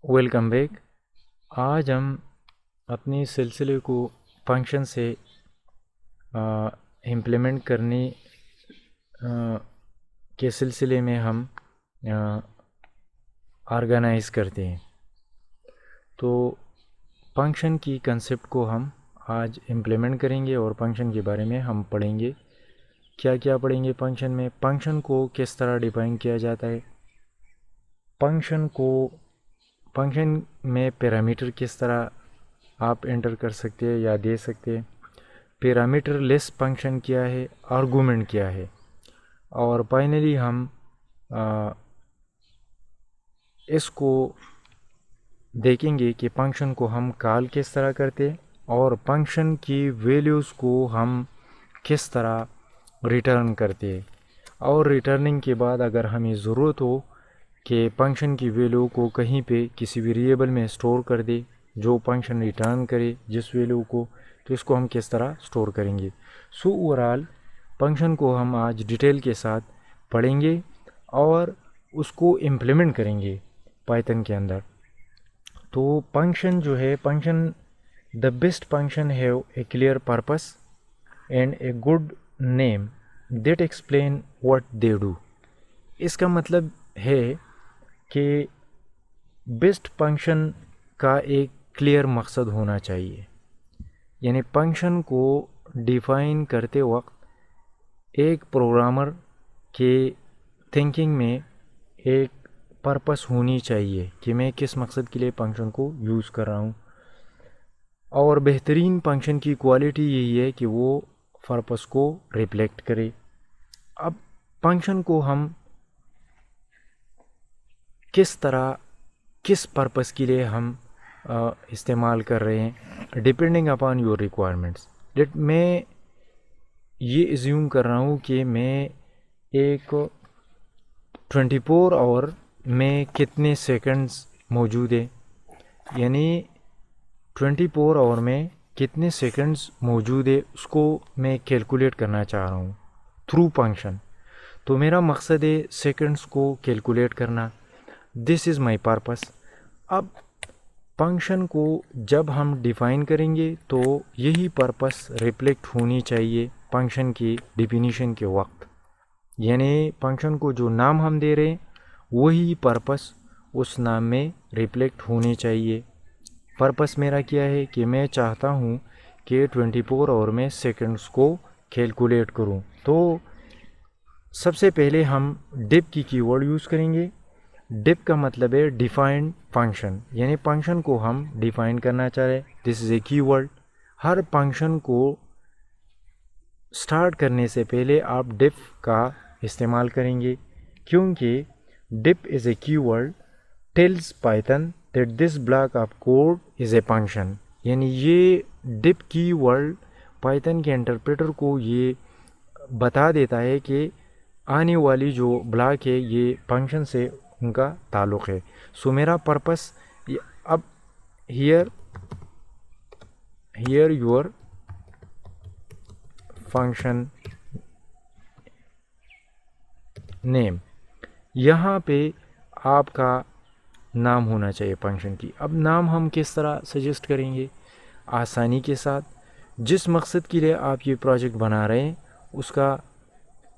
Welcome back. आज हम अपने सिलसिले को फंक्शन से इम्प्लीमेंट करने के सिलसिले में हम ऑर्गेनाइज करते हैं। तो फंक्शन की कंसेप्ट को हम आज इम्प्लीमेंट करेंगे और फंक्शन के बारे में हम पढ़ेंगे। क्या क्या पढ़ेंगे फंक्शन में, फंक्शन को किस तरह डिफाइन किया जाता है, फंक्शन में पैरामीटर किस तरह आप एंटर कर सकते हैं या दे सकते हैं, पैरामीटर लेस फंक्शन क्या है, आर्गूमेंट क्या है, और फाइनली हम इसको देखेंगे कि फंक्शन को हम कॉल किस तरह करते हैं और फंक्शन की वैल्यूज़ को हम किस तरह रिटर्न करते हैं। और रिटर्निंग के बाद अगर हमें ज़रूरत हो कि फंक्शन की वैल्यू को कहीं पे किसी वेरिएबल में स्टोर कर दे जो फंक्शन रिटर्न करे जिस वैल्यू को, तो इसको हम किस तरह स्टोर करेंगे। सो ओवरऑल फंक्शन को हम आज डिटेल के साथ पढ़ेंगे और उसको इम्प्लीमेंट करेंगे पाइथन के अंदर। तो फंक्शन जो है, function the best function have a clear purpose and a good name that explain what they do. इसका मतलब है कि बेस्ट फंक्शन का एक क्लियर मकसद होना चाहिए, यानी फंक्शन को डिफाइन करते वक्त एक प्रोग्रामर के थिंकिंग में एक पर्पस होनी चाहिए कि मैं किस मकसद के लिए फंक्शन को यूज़ कर रहा हूँ। और बेहतरीन फंक्शन की क्वालिटी यही है कि वो पर्पस को रिफ्लेक्ट करे। अब फंक्शन को हम किस तरह, किस पर्पस के लिए हम इस्तेमाल कर रहे हैं, depending upon your requirements. Let मैं ये एज्यूम कर रहा हूँ कि मैं एक 24 आवर में कितने सेकंड्स मौजूद है, यानी 24 आवर में कितने सेकंड्स मौजूद है उसको मैं कैलकुलेट करना चाह रहा हूँ थ्रू फंक्शन। तो मेरा मकसद है सेकंड्स को कैलकुलेट करना। This is my purpose. अब फंक्शन को जब हम डिफ़ाइन करेंगे तो यही पर्पस रिफ्लेक्ट होनी चाहिए फंक्शन की डिफिनीशन के वक्त, यानी फंक्शन को जो नाम हम दे रहे हैं वही पर्पस उस नाम में रिफ्लेक्ट होने चाहिए। पर्पस मेरा क्या है कि मैं चाहता हूँ कि 24 आवर में सेकंड्स को कैलकुलेट करूँ। तो सबसे पहले हम डिफ की कीवर्ड यूज़ करेंगे। डिफ का मतलब है डिफाइंड फंक्शन, यानी फंक्शन को हम डिफाइन करना चाह रहे हैं। This is a keyword. हर फंक्शन को स्टार्ट करने से पहले आप डिफ का इस्तेमाल करेंगे, क्योंकि def is a keyword tells Python that this block of code is a function. यानी ये डिफ कीवर्ड पाइथन के इंटरप्रेटर को ये बता देता है कि आने वाली जो ब्लॉक है ये फंक्शन से उनका ताल्लुक़ है। सो मेरा पर्पस अब हियर योर फंक्शन नेम, यहाँ पे आपका नाम होना चाहिए फंक्शन की। अब नाम हम किस तरह सजेस्ट करेंगे आसानी के साथ। जिस मकसद के लिए आप ये प्रोजेक्ट बना रहे हैं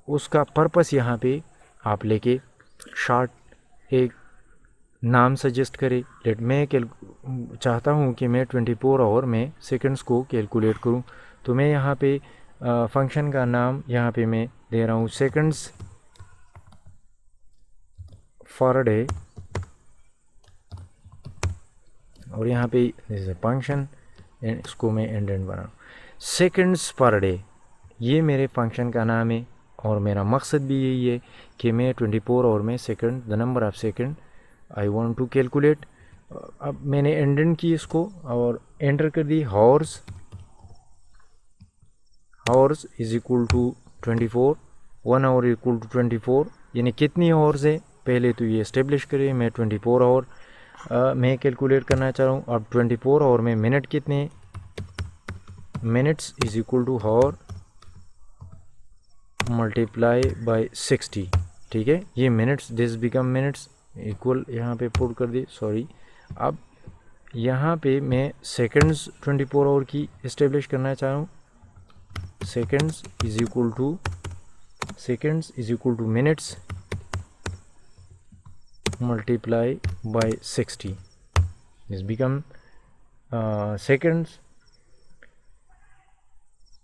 उसका पर्पस यहाँ पे आप लेके शॉर्ट एक नाम सजेस्ट करें। लेट मैं चाहता हूँ कि मैं 24 आवर में सेकंड्स को कैलकुलेट करूँ, तो मैं यहाँ पे फंक्शन का नाम यहाँ पे मैं दे रहा हूँ सेकंड्स फॉर डे, और यहाँ पे फंक्शन इसको मैं एंड बना रहा हूँ सेकंड्स पर डे। ये मेरे फंक्शन का नाम है और मेरा मकसद भी यही है कि मैं 24 आवर में second, the number of second I want to calculate. अब मैंने एंडेंट की इसको और एंटर कर दी। Hours is equal to 24, 1 hour equal to 24, यानी कितनी हॉर्स है पहले तो ये इस्टेब्लिश करें। मैं 24 आवर मैं कैलकुलेट करना चाह रहा हूँ। अब 24 आवर में मिनट कितने, minutes is equal to hour multiply by 60। ठीक है, ये minutes, this become minutes equal, यहाँ पे पुट कर दी, सॉरी अब यहाँ पे मैं सेकंड्स 24 आवर की इस्टेब्लिश करना चाह रहा हूँ। Seconds is equal two minutes multiply by 60, this become seconds।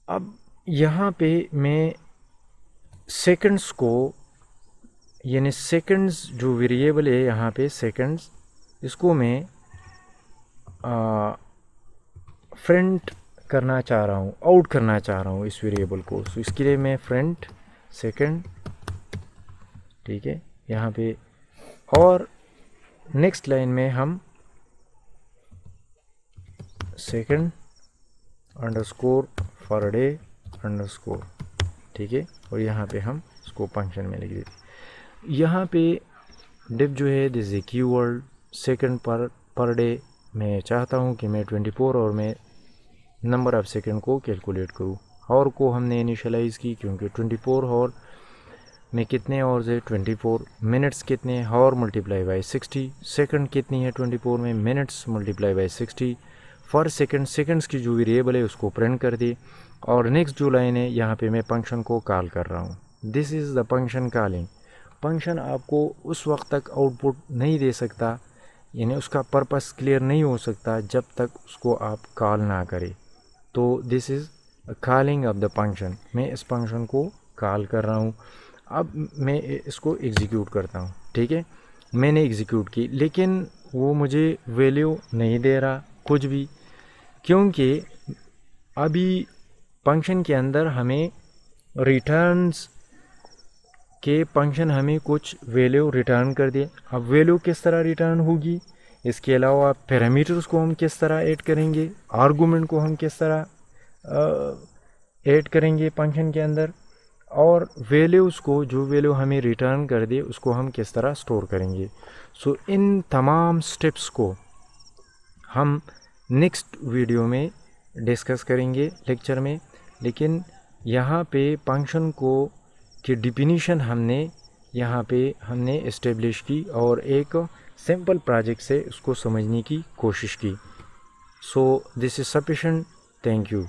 अब यहाँ पे मैं सेकंड्स को, यानी सेकंड्स जो वेरिएबल है यहाँ पे सेकंड्स, इसको मैं फ्रंट करना चाह रहा हूँ, आउट करना चाह रहा हूँ इस वेरिएबल को। तो इसके लिए मैं फ्रंट सेकंड, ठीक है, यहाँ पे, और नेक्स्ट लाइन में हम second underscore per day underscore, ठीक है, और यहाँ पे हम इसको फंक्शन में लिख देते। यहाँ पे डिफ जो है this is keyword second per day. मैं चाहता हूँ कि मैं 24 और मैं नंबर ऑफ सेकंड को कैलकुलेट करूँ। और को हमने इनिशियलाइज़ की क्योंकि 24 और में कितने आवर्स है 24, मिनट्स कितने हैं हावर मल्टीप्लाई बाई 60, सेकंड कितनी है 24 में, minutes multiply by 60 for second. Seconds की जो वेरिएबल है उसको प्रिंट कर दी। और नेक्स्ट जो लाइन है यहाँ पे मैं फंक्शन को कॉल कर रहा हूँ। This is the function calling. Function आपको उस वक्त तक आउटपुट नहीं दे सकता, यानी उसका पर्पस क्लियर नहीं हो सकता जब तक उसको आप कॉल ना करें। तो this is calling of the function. मैं इस फंक्शन को कॉल कर रहा हूँ। अब मैं इसको एग्जीक्यूट करता हूँ, ठीक है, मैंने एग्जीक्यूट की, लेकिन वो मुझे वैल्यू नहीं दे रहा कुछ भी, क्योंकि अभी फंक्शन के अंदर हमें रिटर्न्स के फंक्शन हमें कुछ वैल्यू रिटर्न कर दिए। अब वैल्यू किस तरह रिटर्न होगी, इसके अलावा पैरामीटर्स को हम किस तरह ऐड करेंगे, आर्गुमेंट को हम किस तरह ऐड करेंगे फंक्शन के अंदर, और वैल्यूज़ को जो वैल्यू हमें रिटर्न कर दे उसको हम किस तरह स्टोर करेंगे। सो इन तमाम स्टेप्स को हम नेक्स्ट वीडियो में डिस्कस करेंगे लेक्चर में। लेकिन यहाँ पे फंक्शन को की डिफिनीशन हमने यहाँ पे हमने इस्टेब्लिश की और एक सिंपल प्रोजेक्ट से उसको समझने की कोशिश की। So this is sufficient. Thank you.